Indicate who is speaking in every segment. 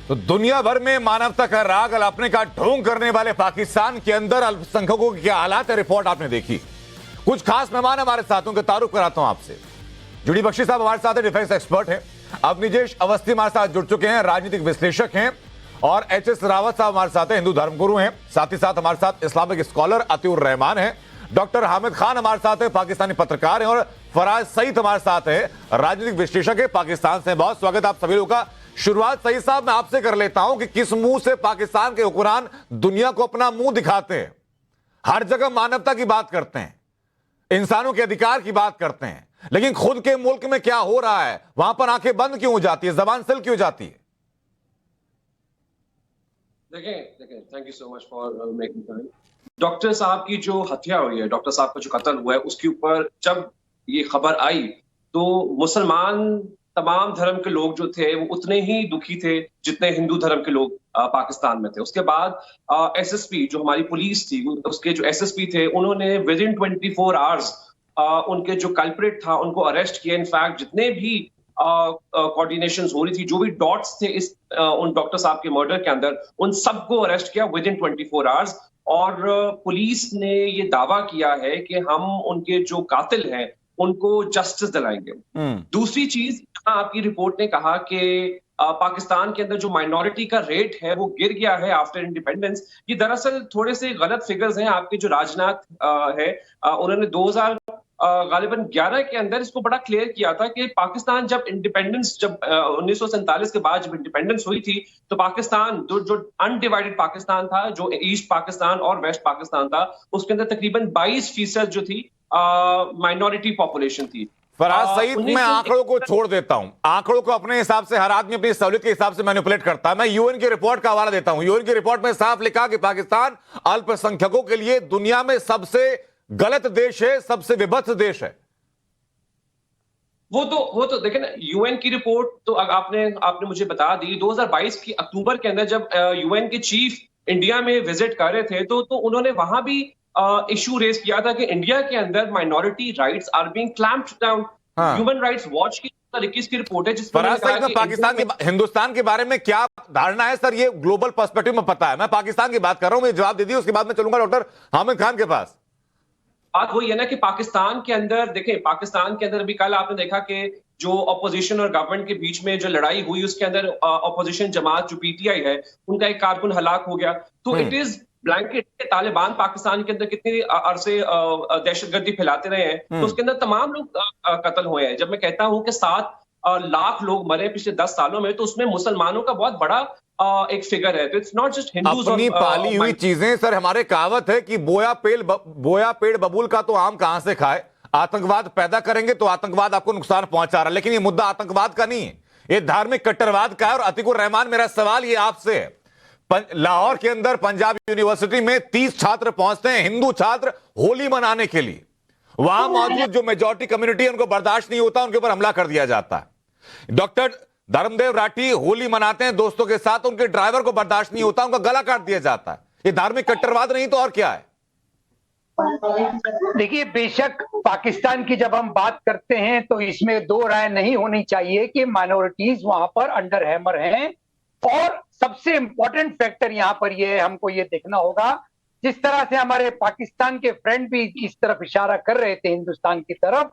Speaker 1: तो दुनिया भर में मानवता का राग अलापने का ढोंग करने वाले पाकिस्तान के अंदर अल्पसंख्यकों के क्या हालात है, रिपोर्ट आपने देखी। कुछ खास मेहमान हमारे साथ, उनके तारुफ कराता हूं आपसे। जुड़ी बख्शी साहब हमारे साथ है, डिफेंस एक्सपर्ट हैं। अवनिजेश अवस्थी हमारे साथ जुड़ चुके हैं, राजनीतिक विश्लेषक हैं। और एच.एस. रावत साहब हमारे साथ हैं, हिंदू धर्मगुरु हैं। साथ ही साथ हमारे साथ इस्लामिक स्कॉलर अतिउर रहमान है। डॉक्टर हामिद खान हमारे साथ है, पाकिस्तानी पत्रकार हैं। और फराज सईद हमारे साथ है, राजनीतिक विश्लेषक है, पाकिस्तान से। बहुत स्वागत आप सभी लोगों का। शुरुआत सईद साहब मैं आपसे कर लेता हूं कि किस मुंह से पाकिस्तान के हुक्मरान दुनिया को अपना मुंह दिखाते हैं। हर जगह मानवता की बात करते हैं, इंसानों के अधिकार की बात करते हैं, लेकिन खुद के मुल्क में क्या हो रहा है वहां पर आंखें बंद क्यों हो जाती है, जबान सिल क्यों जाती है?
Speaker 2: देखें, thank you so much for making time. Doctor साहब की जो हत्या हुई है, डॉक्टर साहब का जो कत्ल हुआ है, उसके ऊपर जब ये खबर आई तो मुसलमान तमाम धर्म के लोग जो थे वो उतने ही दुखी थे जितने हिंदू धर्म के लोग पाकिस्तान में थे। उसके बाद एसएसपी जो हमारी पुलिस थी, उसके जो एसएसपी थे, उन्होंने विद इन 24 आवर्स उनके जो कल्प्रिट था उनको अरेस्ट किया। इनफैक्ट जितने भी कोऑर्डिनेशंस हो रही थी, जो भी डॉट्स थे इस उन डॉक्टर साहब के मर्डर के अंदर, उन सबको अरेस्ट किया विद इन 24 आवर्स। और पुलिस ने ये दावा किया है कि हम उनके जो कातिल हैं उनको जस्टिस दिलाएंगे। दूसरी चीज, आपकी रिपोर्ट ने कहा कि पाकिस्तान के अंदर जो माइनॉरिटी का रेट है वो गिर गया है आफ्टर इंडिपेंडेंस। ये दरअसल थोड़े से गलत फिगर्स हैं। आपके जो राजनाथ है, उन्होंने 2000 गालिबन 11 के अंदर इसको बड़ा क्लियर किया था कि पाकिस्तान जब इंडिपेंडेंस, जब 1947 के बाद जब इंडिपेंडेंस हुई थी, तो पाकिस्तान जो अनडिवाइडेड पाकिस्तान था, जो ईस्ट पाकिस्तान और वेस्ट पाकिस्तान था, उसके अंदर तकरीबन 22% जो थी माइनॉरिटी पॉपुलेशन थी।
Speaker 1: फराज सईद, मैं आंकड़ों को छोड़ देता हूं। आंकड़ों को अपने हिसाब से हर आदमी अपनी सहूलियत के हिसाब से मैनिपुलेट करता है। मैं यूएन की रिपोर्ट का हवाला देता हूं। यूएन की रिपोर्ट में साफ लिखा कि पाकिस्तान अल्पसंख्यकों के लिए दुनिया में सबसे गलत देश है, सबसे विभत्स देश है।
Speaker 2: वो तो देखें ना, यूएन की रिपोर्ट तो आपने मुझे बता दी। 2022 की अक्टूबर के अंदर जब यूएन के चीफ इंडिया में विजिट कर रहे थे तो उन्होंने वहां भी इशू रेज किया था कि इंडिया के अंदर minority rights are being clamped down. Human rights watch की 2021 की रिपोर्ट है जिसमें
Speaker 1: पाकिस्तान के हिंदुस्तान के बारे में क्या धारणा है सर? ये ग्लोबल पर्सपेक्टिव में पता है, मैं पाकिस्तान की बात कर रहा हूं। मुझे जवाब दे दिए, उसके बाद मैं चलूंगा डॉक्टर हामिद खान के पास।
Speaker 2: बात वही है ना कि पाकिस्तान के अंदर, देखें, पाकिस्तान के अंदर भी कल आपने देखा कि जो ऑपोजिशन और गवर्नमेंट के बीच में जो लड़ाई हुई, उसके अंदर ऑपोजिशन जमात जो पीटीआई है, उनका एक कारकुन हलाक हो गया। तो it is blanket. Taliban Pakistan के अंदर कितने अरसे दहशतगर्दी फैलाते रहे हैं, तो उसके अंदर तमाम लोग कत्ल हुए हैं। जब मैं कहता हूं कि 7 लाख लोग मरे पिछले 10 सालों में, तो उसमें मुसलमानों का बहुत बड़ा एक फिगर है। तो इट्स नॉट जस्ट हिंदूज।
Speaker 1: अपनी पाली हुई चीजें सर, हमारे कहावत है कि बोया पेड़ बबूल का तो आम कहां से खाए। आतंकवाद पैदा करेंगे तो आतंकवाद आपको नुकसान पहुंचा रहा है, लेकिन ये मुद्दा आतंकवाद का नहीं है, ये धार्मिक कट्टरवाद का है। और अतिकुर रहमान, मेरा सवाल ये आपसे है, लाहौर के अंदर पंजाब यूनिवर्सिटी में 30 छात्र पहुंचते हैं, हिंदू छात्र, होली मनाने के लिए। वहां मौजूद जो मेजॉरिटी कम्युनिटी है उनको बर्दाश्त नहीं होता, उनके ऊपर हमला कर दिया जाता है। डॉक्टर धर्मदेव राठी होली मनाते हैं दोस्तों के साथ, उनके ड्राइवर को बर्दाश्त नहीं होता, उनका गला काट दिया जाता है। ये धार्मिक कट्टरवाद नहीं तो और क्या है?
Speaker 3: देखिए, बेशक पाकिस्तान की जब हम बात करते हैं तो इसमें दो राय नहीं होनी चाहिए कि माइनॉरिटीज वहां पर अंडर हैमर हैं। और सबसे इंपॉर्टेंट फैक्टर यहां पर ये हमको ये देखना होगा, जिस तरह से हमारे पाकिस्तान के फ्रेंड भी इस तरफ इशारा कर रहे थे हिंदुस्तान की तरफ,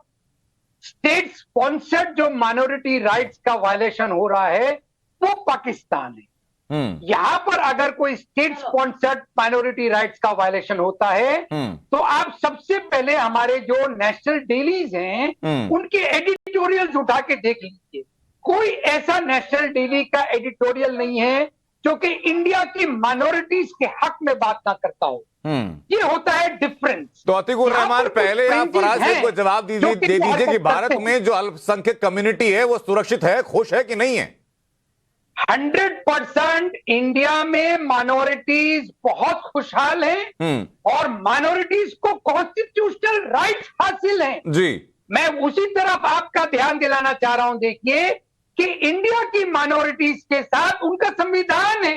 Speaker 3: स्टेट स्पॉन्सर्ड जो माइनॉरिटी राइट्स का वायलेशन हो रहा है वो पाकिस्तान है। यहां पर अगर कोई स्टेट स्पॉन्सर्ड माइनॉरिटी राइट्स का वायलेशन होता है तो आप सबसे पहले हमारे जो नेशनल डेलीज हैं उनके एडिटोरियल्स उठा के देख लीजिए। कोई ऐसा नेशनल डेली का एडिटोरियल नहीं है जो कि इंडिया की माइनॉरिटीज के हक में बात ना करता हो। ये होता है डिफरेंस।
Speaker 1: तो अतिकुर रहमान, पहले आप फराज साहब को जवाब दे दीजिए कि भारत में जो अल्पसंख्यक कम्युनिटी है वो सुरक्षित है, खुश है कि नहीं है?
Speaker 3: 100% इंडिया में माइनॉरिटीज बहुत खुशहाल हैं और माइनॉरिटीज को कॉन्स्टिट्यूशनल राइट्स हासिल हैं।
Speaker 1: जी,
Speaker 3: मैं उसी तरफ आपका ध्यान दिलाना चाह रहा हूं। देखिए कि इंडिया की माइनॉरिटीज के साथ उनका संविधान है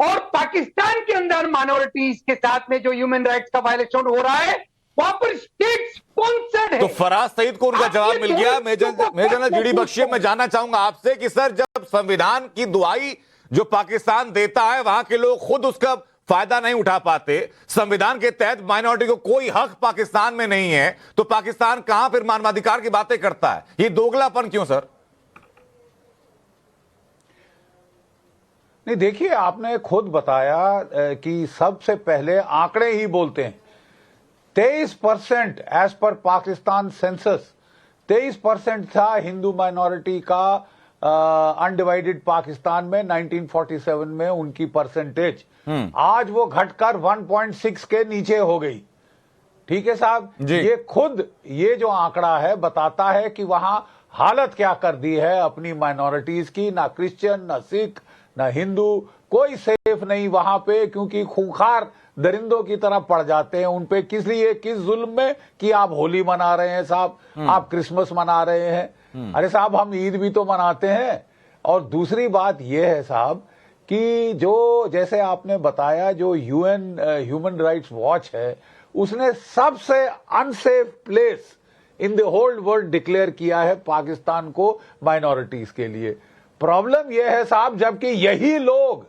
Speaker 3: और पाकिस्तान के अंदर माइनॉरिटीज के साथ में जो ह्यूमन राइट्स का वायलेशन हो रहा है वहां पर स्टेट स्पॉन्सर्ड है।
Speaker 1: तो फराज सईद को उनका जवाब मिल गया। मेजर जुड़ी बख्शी, मैं जानना चाहूंगा आपसे कि सर, जब संविधान की दुहाई जो पाकिस्तान देता है वहां के लोग खुद उसका फायदा नहीं उठा पाते, संविधान के तहत माइनॉरिटी को कोई हक पाकिस्तान में नहीं है, तो पाकिस्तान कहां फिर मानवाधिकार की बातें करता है? ये दोगलापन क्यों सर?
Speaker 4: नहीं, देखिए, आपने खुद बताया कि सबसे पहले आंकड़े ही बोलते हैं। 23% एज पर पाकिस्तान सेंसस 23% था हिंदू माइनॉरिटी का अनडिवाइडेड पाकिस्तान में 1947 में उनकी परसेंटेज। आज वो घटकर 1.6 के नीचे हो गई। ठीक है साहब, ये खुद ये जो आंकड़ा है बताता है कि वहां हालत क्या कर दी है अपनी माइनॉरिटीज की। ना क्रिश्चियन, ना सिख, ना हिंदू, कोई सेफ नहीं वहां पे, क्योंकि खूंखार दरिंदों की तरह पड़ जाते हैं उन पे। किस लिए, किस जुल्म में कि आप होली मना रहे हैं साहब, आप क्रिसमस मना रहे हैं। अरे साहब, हम ईद भी तो मनाते हैं। और दूसरी बात यह है साहब कि जो जैसे आपने बताया, जो यूएन ह्यूमन राइट्स वॉच है, उसने सबसे unsafe place in the whole world declare किया है पाकिस्तान को माइनॉरिटीज के लिए। प्रॉब्लम यह है साहब, जबकि यही लोग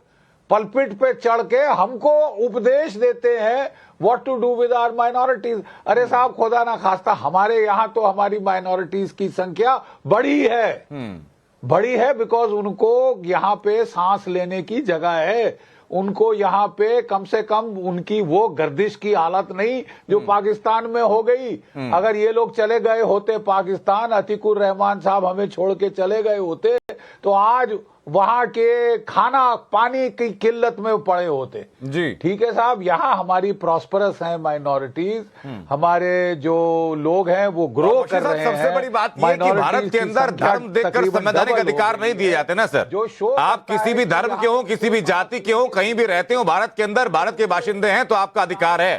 Speaker 4: पलपिट पे चढ़ के हमको उपदेश देते हैं what to do with our minorities. अरे साहब, खुदा ना खास्ता, हमारे यहां तो हमारी माइनॉरिटीज की संख्या बड़ी है बिकॉज उनको यहां पे सांस लेने की जगह है। उनको यहां पे कम से कम उनकी वो गर्दिश की हालत नहीं जो पाकिस्तान में हो गई। अगर ये लोग चले गए होते पाकिस्तान, अतीकुर रहमान साहब हमें छोड़ के चले गए होते, तो आज वहां के खाना पानी की किल्लत में पड़े होते
Speaker 1: जी। ठीक
Speaker 4: है साहब, यहाँ हमारी प्रॉस्परस हैं माइनॉरिटीज, हमारे जो लोग हैं वो ग्रो कर रहे हैं।
Speaker 1: सबसे बड़ी बात यह है कि भारत के अंदर धर्म देखकर संवैधानिक अधिकार नहीं दिए जाते ना सर। आप किसी भी धर्म के हो, किसी भी जाति के हो, कहीं भी रहते हो भारत के अंदर, भारत के बाशिंदे हैं तो आपका अधिकार है।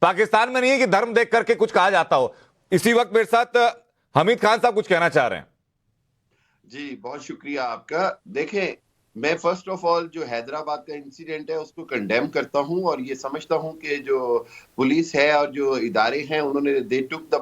Speaker 1: पाकिस्तान में नहीं है कि धर्म देख करके कुछ कहा जाता हो। इसी वक्त मेरे साथ हमीद खान साहब कुछ कहना चाह रहे हैं।
Speaker 5: जी, बहुत शुक्रिया आपका। देखें, मैं फर्स्ट ऑफ ऑल जो हैदराबाद का इंसिडेंट है उसको कंडेम करता हूं और ये समझता हूं कि जो पुलिस है और जो इदारे हैं उन्होंने they took the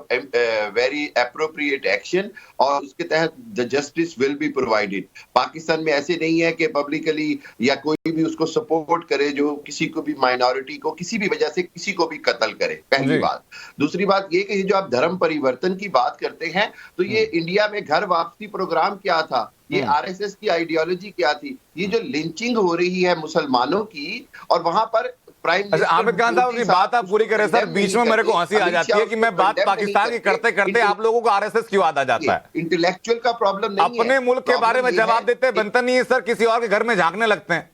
Speaker 5: very appropriate action और उसके तहत the justice will be provided. Pakistan में ऐसे नहीं है कि पब्लिकली या कोई भी उसको सपोर्ट करे जो किसी को भी माइनॉरिटी को किसी भी वजह से किसी को भी कत्ल करे, पहली बात। दूसरी बात ये कि जो आप धर्म परिवर्तन की बात करते हैं तो ये इंडिया में घर वापसी प्रोग्राम क्या था, ये आरएसएस की आइडियोलॉजी क्या थी, ये जो लिंचिंग हो रही है मुसलमानों की और वहां पर प्राइम मिनिस्टर
Speaker 1: आमिर खान साहब की बात आप पूरी करें सर। बीच में मेरे को हंसी आ जाती है कि मैं बात पाकिस्तान की करते करते आप लोगों को आरएसएस क्यों याद आ जाता है।
Speaker 5: इंटेलेक्चुअल का प्रॉब्लम नहीं है,
Speaker 1: अपने मुल्क के बारे में जवाब देते बनता नहीं है सर, किसी और के घर में झांकने लगते हैं।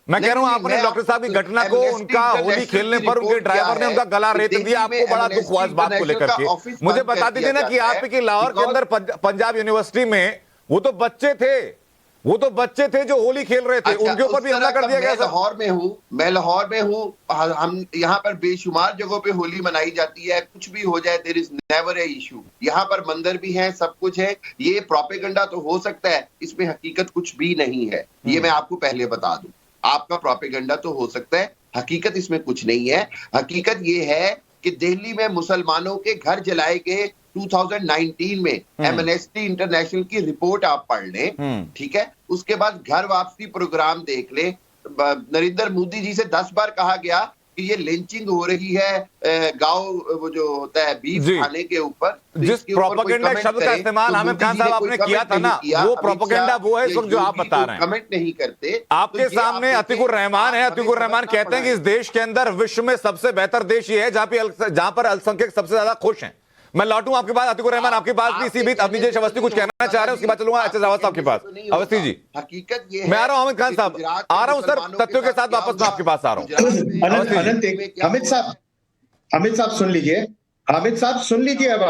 Speaker 1: मैं कह रहा हूं आपने डॉक्टर साहब की घटना को, उनका होली खेलने पर उनके ड्राइवर ने उनका गला रेत दिया, आपको बड़ा दुख हुआ इस बात को लेकर के। मुझे बता दीजिए ना कि आपकी लाहौर के अंदर पंजाब यूनिवर्सिटी में वो तो बच्चे थे जो होली खेल रहे थे, उनके ऊपर भी हमला कर दिया गया।
Speaker 5: मैं लाहौर में हूँ, हम यहाँ पर बेशुमार जगहों पे होली मनाई जाती है, कुछ भी हो जाए there is never a issue. यहाँ पर मंदिर भी हैं, सब कुछ है। ये प्रोपेगेंडा तो हो सकता है, इसमें हकीकत कुछ भी नहीं है, ये मैं आपको पहले बता दूं। आपका प्रोपेगेंडा तो हो सकता है, हकीकत इसमें कुछ नहीं है। हकीकत ये है कि दिल्ली में मुसलमानों के घर जलाए गए 2019 में एमनेस्टी इंटरनेशनल की रिपोर्ट आप पढ़ लें, ठीक है। उसके बाद घर वापसी प्रोग्राम देख ले। नरेंद्र मोदी जी से 10 बार कहा गया कि ये लिंचिंग हो रही है गांव वो जो होता है बीफ खाने के ऊपर।
Speaker 1: जिस प्रोपेगेंडा शब्द का इस्तेमाल आमिर खान साहब आपने किया था ना, वो प्रोपेगेंडा वो है जो आप बता रहे हैं।
Speaker 5: कमेंट नहीं करते।
Speaker 1: आपके सामने अतीकुर रहमान है। अतीकुर रहमान कहते हैं कि इस देश के अंदर विश्व में सबसे बेहतर देश ये है जहां पर अल्पसंख्यक सबसे ज्यादा खुश हैं। मैं लौटूं आपके पास, अतीकुर रहमान आपके पास भी इसी बीच अवनीश अवस्थी कुछ कहना चाह रहे हैं, उसके बाद चलूंगा एचएस अवस्थी आपके पास। अवस्थी जी,
Speaker 5: हकीकत ये है,
Speaker 1: मैं आ रहा हूं हामिद खान साहब, आ रहा हूं सर, तथ्यों के साथ वापस मैं आपके पास आ रहा हूं।
Speaker 6: हामिद साहब सुन लीजिए, हामिद साहब सुन लीजिए। अब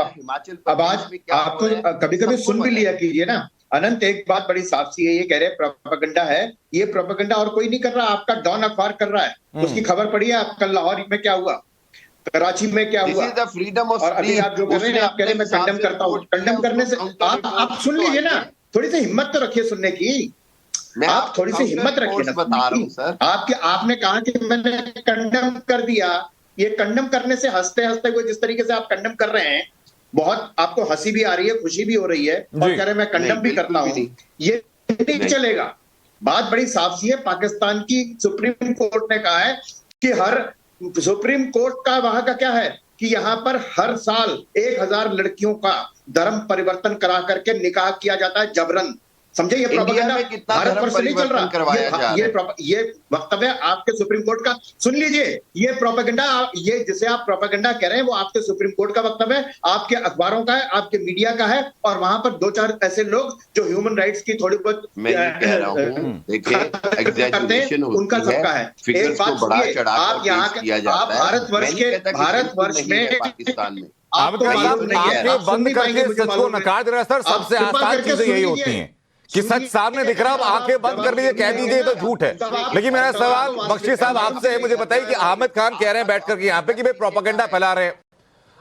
Speaker 6: आज आपको कभी कभी सुन भी लिया कीजिए ना। अनंत, एक बात बड़ी साफ सी है, ये कह रहे हैं प्रोपेगेंडा है। ये प्रोपेगेंडा और कोई नहीं कर रहा, आपका डॉन अखबार कर रहा है। उसकी खबर पढ़िए आप, कल लाहौर में क्या हुआ, कराची में क्या हुआ। और अभी आप जो कर रहे हैं, आप कह रहे हैं मैं कंडेम करता हूँ। कंडेम करने से आप सुन लीजिए ना, थोड़ी सी हिम्मत तो रखिए सुनने की। आप थोड़ी सी हिम्मत रखिए ना। आपने कहा कि मैंने कंडेम कर दिया। ये कंडेम करने से हंसते हंसते हुए जिस तरीके से आप कंडेम कर रहे हैं, बहुत आपको हंसी भी आ रही है, खुशी भी हो रही है और कह रहे हैं मैं कंडेम भी करता हूँ, ये नहीं चलेगा। बात बड़ी साफ सी है। पाकिस्तान की सुप्रीम कोर्ट ने कहा है कि सुप्रीम कोर्ट का वहां का क्या है कि यहाँ पर हर साल 1000 लड़कियों का धर्म परिवर्तन करा करके निकाह किया जाता है जबरन। समझे? ये प्रोपेगेंडा भारत वर्ष नहीं चल रहा। ये वक्तव्य आपके सुप्रीम कोर्ट का, सुन लीजिए, ये प्रोपेगेंडा, ये जिसे आप प्रोपेगेंडा कह रहे हैं वो आपके सुप्रीम कोर्ट का वक्तव्य है, आपके अखबारों का है, आपके मीडिया का है, और वहां पर 2-4 ऐसे लोग जो ह्यूमन राइट्स की थोड़ी बहुत करते हैं, उनका सबका है। एक बात, आप यहाँ आप भारतवर्ष में
Speaker 1: पाकिस्तान में आंखें बंद करके सच को नकार दे रहा है सर। सबसे आसान चीजें यही होती हैं कि सच सामने दिख रहा है, आंखें बंद कर लीजिए, कह दीजिए तो झूठ है। लेकिन मेरा सवाल बख्शी साहब आपसे है, मुझे बताइए कि आमिर खान कह रहे हैं बैठ करके यहाँ पे कि भाई प्रोपेगेंडा फैला रहे हैं।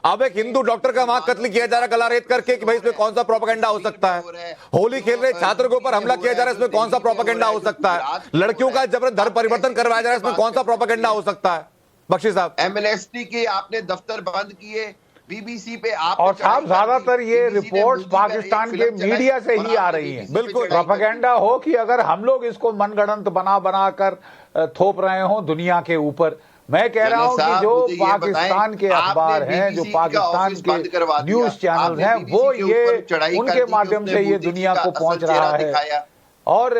Speaker 1: अब एक हिंदू डॉक्टर का वहां कत्ल किया जा रहा है गला रेत करके कि भाई इसमें कौन सा प्रोपेगेंडा हो सकता है। होली खेल रहे छात्र के ऊपर हमला किया जा रहा है, इसमें कौन सा प्रोपेगेंडा हो सकता है। लड़कियों का जबरन धर्म परिवर्तन करवाया जा रहा है, इसमें कौन सा प्रोपेगेंडा हो सकता है। बख्शी साहब,
Speaker 5: एमएनएसटी के आपने दफ्तर बंद किए, बीबीसी पे आप,
Speaker 4: और साहब ज्यादातर ये रिपोर्ट्स पाकिस्तान के मीडिया से ही आ रही हैं। बिल्कुल प्रोपेगेंडा हो कि अगर हम लोग इसको मनगढ़ंत बना कर थोप रहे हो दुनिया के ऊपर। मैं कह रहा हूं कि जो पाकिस्तान के अखबार हैं, जो पाकिस्तान के न्यूज चैनल हैं, वो ये उनके माध्यम से ये दुनिया को पहुंच रहा है। और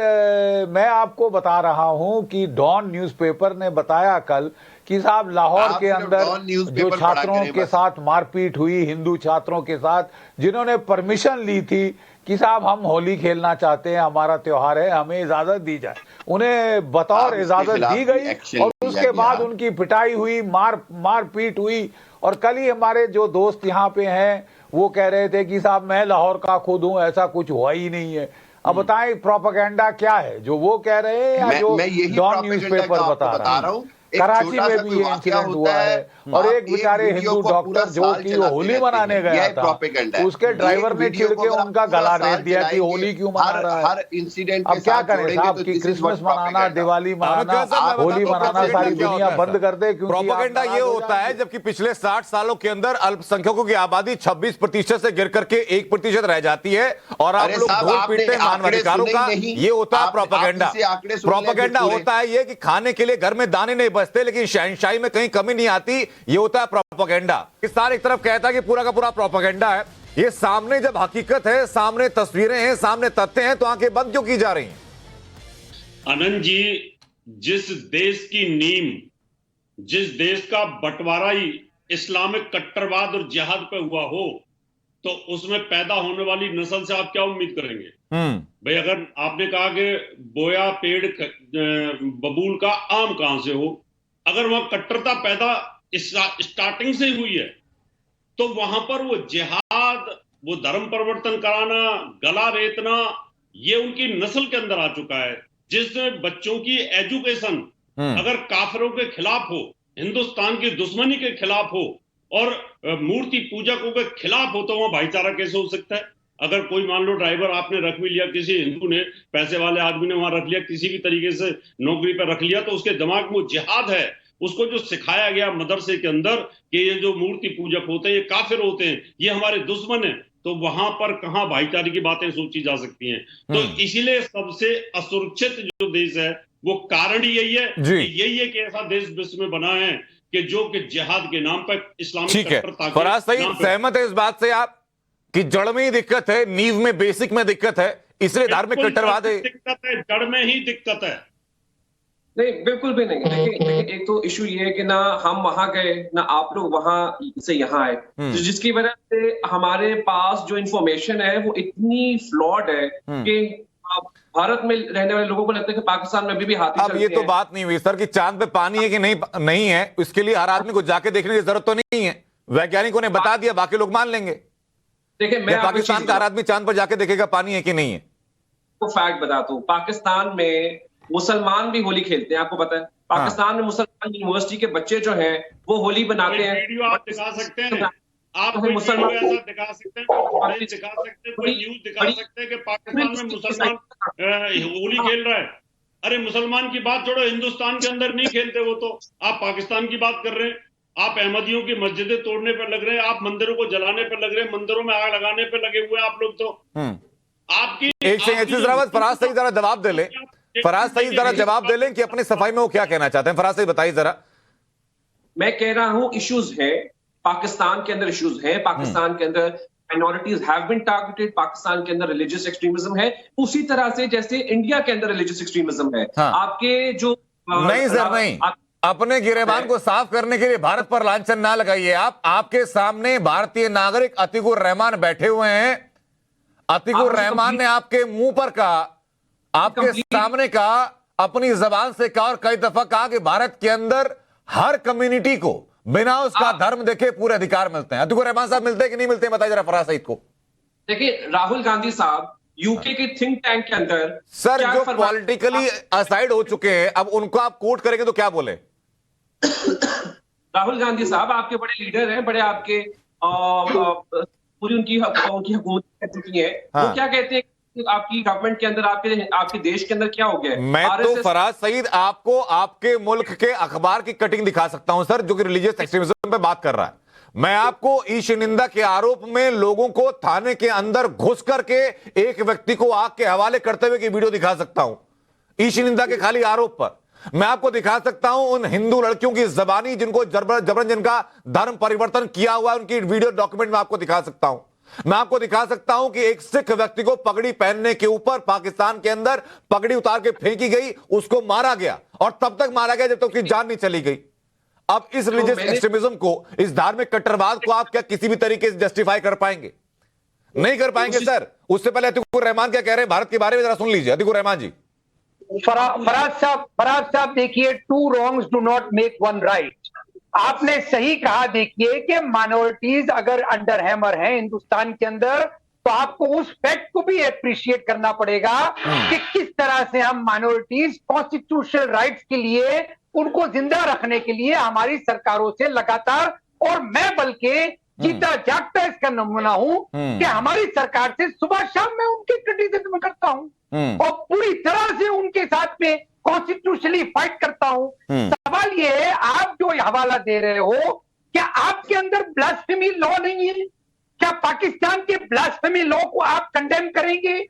Speaker 4: मैं आपको बता रहा हूं कि डॉन न्यूज़पेपर ने बताया कल कि साहब लाहौर के अंदर जो छात्रों के साथ मारपीट हुई, हिंदू छात्रों के साथ, जिन्होंने परमिशन ली थी कि साहब हम होली खेलना चाहते हैं, हमारा त्योहार है, हमें इजाजत दी जाए, उन्हें बतौर इजाजत दी गई और उसके बाद उनकी पिटाई हुई, मारपीट हुई। और कल ही हमारे जो दोस्त यहाँ पे हैं वो कह रहे थे कि साहब मैं लाहौर का खुद हूँ, ऐसा कुछ हुआ ही नहीं है। अब बताएं प्रोपेगेंडा क्या है जो वो कह रहे हैं या जो डॉन न्यूज़पेपर बता रहा है। कराची में भी ये इंसिडेंट हुआ है और एक बेचारे हिंदू डॉक्टर जो कि वो होली मनाने गया था, उसके ड्राइवर ने चिढ़ के उनका गला रेत दिया कि होली क्यों मना रहा है।
Speaker 5: हर इंसिडेंट
Speaker 4: अब क्या करें साहब कि क्रिसमस मनाना, दिवाली मनाना, होली मनाना सारी दुनिया बंद कर दे।
Speaker 1: प्रोपेगेंडा ये होता है जबकि पिछले 60 सालों के अंदर अल्पसंख्यकों की आबादी 26% से गिर करके 1% रह जाती है और आप लोग ढोल पीटते हैं मानवाधिकारों का। ये होता है प्रोपेगेंडा। प्रोपेगेंडा होता है ये कि खाने के लिए घर में दाने नहीं लेकिन शहंशाही में कहीं कमी नहीं आती, ये होता है प्रोपेगेंडा। किसान एक तरफ कहता है कि पूरा का पूरा प्रोपेगेंडा है, ये सामने जब हकीकत है, सामने तस्वीरें हैं, सामने तथ्य हैं, तो आंखें बंद क्यों की जा रही हैं?
Speaker 7: आनंद जी, जिस देश की नींव, जिस देश का बंटवारा ही इस्लामिक कट्टरवाद और जिहाद पे हुआ हो, तो उसमें पैदा होने वाली नस्ल से आप क्या उम्मीद करेंगे? भाई अगर आपने कहा कि बोया पेड़ बबूल का आम कहां से हो, अगर वहां कट्टरता पैदा स्टार्टिंग से हुई है तो वहां पर वो जिहाद, वो धर्म परिवर्तन कराना, गला रेतना, ये उनकी नस्ल के अंदर आ चुका है। जिसमें बच्चों की एजुकेशन अगर काफिरों के खिलाफ हो, हिंदुस्तान की दुश्मनी के खिलाफ हो और मूर्ति पूजकों के खिलाफ हो, तो वहां भाईचारा कैसे हो सकता है? अगर कोई मान लो ड्राइवर आपने रख भी लिया, किसी हिंदू ने, पैसे वाले आदमी ने वहां रख लिया, किसी भी तरीके से नौकरी पर रख लिया, तो उसके दिमाग में वो जिहाद है, उसको जो सिखाया गया मदरसे के अंदर कि ये जो मूर्ति पूजक होते हैं ये काफिर होते हैं, ये हमारे दुश्मन हैं, तो वहां पर कहां भाईचारे की बातें सोची जा सकती हैं? तो इसीलिए सबसे असुरक्षित जो देश है वो कारण यही है कि ऐसा देश विश्व में बना है कि जो कि जिहाद के नाम पर इस्लामिक कट्टरता के
Speaker 1: फराज सईद सहमत है इस बात से आप कि जड़ में ही दिक्कत है, नींव में, बेसिक में दिक्कत है, इसलिए धार्मिक कट्टरवाद है?
Speaker 7: दिक्कत है, जड़ में ही दिक्कत है।
Speaker 2: नहीं, बिल्कुल भी नहीं। देखिए, एक तो इशू ये है कि ना हम वहां गए ना आप लोग वहां से यहाँ आए, जिसकी वजह से हमारे पास जो इंफॉर्मेशन है वो इतनी फ्लॉड है कि भारत में रहने वाले लोगों को लगता है कि पाकिस्तान में भी हाथी
Speaker 1: अब ये तो बात नहीं हुई सर कि चांद पे पानी है कि नहीं है, इसके लिए हर आदमी को जाके देखने की जरूरत तो नहीं है। वैज्ञानिकों ने बता दिया, बाकी लोग मान लेंगे।
Speaker 2: देखिए, मैं
Speaker 1: पाकिस्तान का हर आदमी चांद पर जाके देखेगा पानी है कि नहीं है।
Speaker 2: तो फैक्ट बताता हूँ, पाकिस्तान में मुसलमान भी होली खेलते हैं, आपको पता है? पाकिस्तान में मुसलमान यूनिवर्सिटी के बच्चे जो हैं वो होली बनाते हैं।
Speaker 7: वीडियो आप दिखा सकते हैं, आप मुसलमान ऐसा दिखा सकते हैं, कोई न्यूज दिखा सकते हैं कि पाकिस्तान में मुसलमान होली खेल रहा है। अरे मुसलमान की बात छोड़ो, हिंदुस्तान के अंदर नहीं खेलते वो, तो आप पाकिस्तान की बात कर रहे हैं। आप अहमदियों की मस्जिदें तोड़ने पर लग रहे हैं, आप मंदिरों को जलाने पर लग रहे हैं, मंदिरों में आग लगाने पर लगे हुए आप लोग। तो आपकी
Speaker 1: एक फराज सही जरा जवाब दे ले, फराज सईद जरा जवाब दे लें कि अपनी सफाई में वो क्या कहना चाहते हैं। फराज सईद बताइए जरा।
Speaker 2: मैं कह रहा हूं इश्यूज है, पाकिस्तान के अंदर इश्यूज है, पाकिस्तान के अंदर minorities have been targeted, Pakistan के अंदर रिलीजियस एक्सट्रीमिज्म है, उसी तरह से जैसे इंडिया के अंदर रिलीजियस एक्सट्रीमिज्म है।
Speaker 1: हाँ।
Speaker 2: आपके जो
Speaker 1: नहीं सर नहीं, अपने गिरेबान को साफ करने के लिए भारत पर लांछन ना लगाइए। आपके सामने भारतीय नागरिक अतीकुर रहमान बैठे हुए हैं। अतीकुर रहमान ने आपके मुंह पर कहा, आपके सामने कहा, अपनी जबान से कहा और कई दफा कहा कि भारत के अंदर हर कम्युनिटी को बिना उसका धर्म देखे पूरे अधिकार मिलते हैं। अतीकुर रहमान साहब मिलते हैं कि नहीं मिलते, बताइए जरा फराज सईद को।
Speaker 2: देखिए राहुल गांधी साहब यूके के थिंक टैंक के अंदर
Speaker 1: सर जो पॉलिटिकली असाइड हो चुके हैं, अब उनको आप कोट करेंगे तो क्या बोले?
Speaker 2: राहुल गांधी साहब आपके बड़े लीडर हैं, बड़े आपके पूरी उनकी हुकूमत कर चुकी है।
Speaker 1: हाँ।
Speaker 2: वो क्या कहते हैं कि आपकी गवर्नमेंट के अंदर, आपके देश के अंदर क्या हो गया है?
Speaker 1: मैं तो फराज सईद आपको आपके मुल्क के अखबार की कटिंग दिखा सकता हूं सर, जो कि रिलीजियस एक्सट्रीमिज्म पे बात कर रहा है। मैं आपको ईश निंदा के आरोप में लोगों को थाने के अंदर घुस करके एक व्यक्ति को आग के हवाले करते हुए की वीडियो दिखा सकता हूं, ईश निंदा के खाली आरोप पर। मैं आपको दिखा सकता हूं उन हिंदू लड़कियों की जबानी जिनको जबरन जिनका धर्म परिवर्तन किया हुआ है, उनकी वीडियो डॉक्यूमेंट में आपको दिखा सकता हूं। मैं आपको दिखा सकता हूं कि एक सिख व्यक्ति को पगड़ी पहनने के ऊपर पाकिस्तान के अंदर पगड़ी उतार के फेंकी गई, उसको मारा गया और तब तक मारा गया जब तक उसकी जान नहीं चली गई। अब इस रिलीजियस एक्सट्रीमिज्म को, इस धार्मिक कट्टरवाद को आप क्या किसी भी तरीके से जस्टिफाई कर पाएंगे? नहीं कर पाएंगे सर। उससे पहले अतीकुर रहमान क्या कह रहे हैं भारत के बारे में जरा सुन लीजिए। अतीकुर रहमान जी।
Speaker 3: फराज साहब देखिए, two wrongs do not make one right. आपने सही कहा। देखिए कि माइनॉरिटीज अगर अंडर हैमर हैं हिंदुस्तान के अंदर, तो आपको उस फैक्ट को भी अप्रिशिएट करना पड़ेगा कि किस तरह से हम माइनॉरिटीज कॉन्स्टिट्यूशनल राइट्स के लिए, उनको जिंदा रखने के लिए हमारी सरकारों से लगातार, और मैं बल्कि जीता जागता इसका नमूना हूं कि हमारी सरकार से सुबह शाम मैं उनकी क्रिटिसिज्म करता हूं और पूरी तरह से उनके साथ में कॉन्स्टिट्यूशनली फाइट करता हूं। सवाल ये है, आप जो हवाला दे रहे हो, क्या आपके अंदर ब्लास्फेमी लॉ नहीं है? क्या पाकिस्तान के ब्लास्फेमी लॉ को आप कंडेम करेंगे?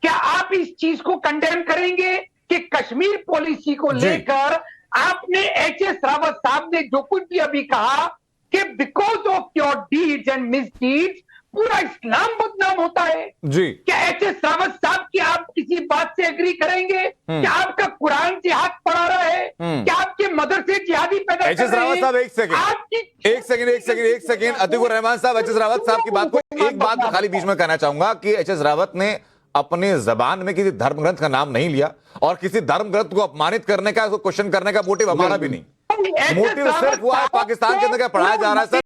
Speaker 3: क्या आप इस चीज को कंडेम करेंगे कि कश्मीर पॉलिसी को लेकर आपने एच.एस. रावत साहब ने जो कुछ भी अभी कहा कि because of your deeds and misdeeds पूरा इस्लाम बदनाम होता है
Speaker 1: जी।
Speaker 3: क्या एच.एस. रावत साहब की आप किसी बात से एग्री करेंगे? क्या आपका कुरान जिहाद पढ़ा रहा है? क्या आपके मदरसे जिहादी पैदा कर
Speaker 1: एच.एस.
Speaker 3: रहे
Speaker 1: रावत
Speaker 3: हैं?
Speaker 1: साहब एक सेकंड अतीकुर रहमान साहब, एच.एस. रावत साहब की बात को एक बात खाली बीच में कहना चाहूंगा कि एच.एस. रावत ने अपने जबान में किसी धर्म ग्रंथ का नाम नहीं लिया और किसी धर्म ग्रंथ को अपमानित करने का, क्वेश्चन करने का मोटिव हमारा भी नहीं। मोटिव सिर्फ हुआ है पाकिस्तान के अंदर क्या पढ़ाया जा रहा है सर।